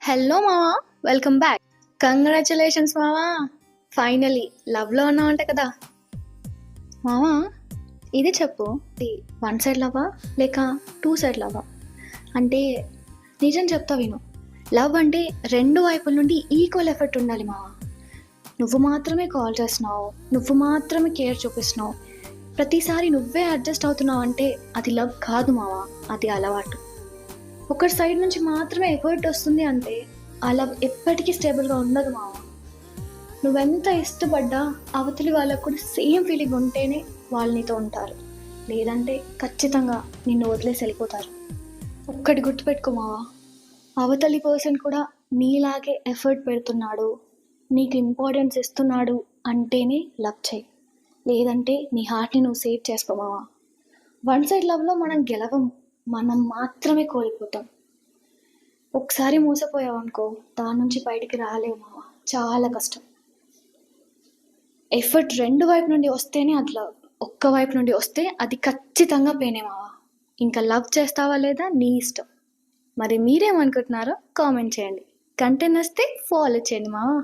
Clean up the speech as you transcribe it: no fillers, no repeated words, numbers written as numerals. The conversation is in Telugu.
హలో మావా, వెల్కమ్ బ్యాక్. కంగ్రాచులేషన్స్ మావా, ఫైనలీ లవ్లో ఉన్నావంట కదా మావా. ఇది చెప్పు, ఇది వన్ సైడ్ లవ్వా లేక టూ సైడ్ లవ్వా? అంటే నిజం చెప్తా విను. లవ్ అంటే రెండు వైపుల నుండి ఈక్వల్ ఎఫర్ట్ ఉండాలి మావా. నువ్వు మాత్రమే కాల్ చేస్తున్నావు, నువ్వు మాత్రమే కేర్ చూపిస్తున్నావు, ప్రతిసారి నువ్వే అడ్జస్ట్ అవుతున్నావు అంటే అది లవ్ కాదు మావా, అది అలవాటు. ఒకరి సైడ్ నుంచి మాత్రమే ఎఫర్ట్ వస్తుంది అంటే ఆ లవ్ ఎప్పటికీ స్టేబుల్గా ఉండదు మావ. నువ్వెంత ఇష్టపడ్డా అవతలి వాళ్ళకు కూడా సేమ్ ఫీలింగ్ ఉంటేనే వాళ్ళు నీతో ఉంటారు, లేదంటే ఖచ్చితంగా నిన్ను వదిలేసి వెళ్ళిపోతారు. ఒక్కటి గుర్తుపెట్టుకో మావా, అవతలి పర్సన్ కూడా నీలాగే ఎఫర్ట్ పెడుతున్నాడు, నీకు ఇంపార్టెన్స్ ఇస్తున్నాడు అంటేనే లవ్ చేయి, లేదంటే నీ హార్ట్ని నువ్వు సేవ్ చేసుకో మావా. వన్ సైడ్ లవ్లో మనం గెలవము, మనం మాత్రమే కోల్పోతాం. ఒకసారి మోసపోయావు అనుకో, దాని నుంచి బయటికి రాలేవు మావా, చాలా కష్టం. ఎఫర్ట్ రెండు వైపు నుండి వస్తేనే అది లవ్, ఒక్క వైపు నుండి వస్తే అది ఖచ్చితంగా పెయినే మావా. ఇంకా లవ్ చేస్తావా లేదా నీ ఇష్టం. మరి మీరేమనుకుంటున్నారో కామెంట్ చేయండి. కంటెంట్ వస్తే ఫాలో చేయండి మావా.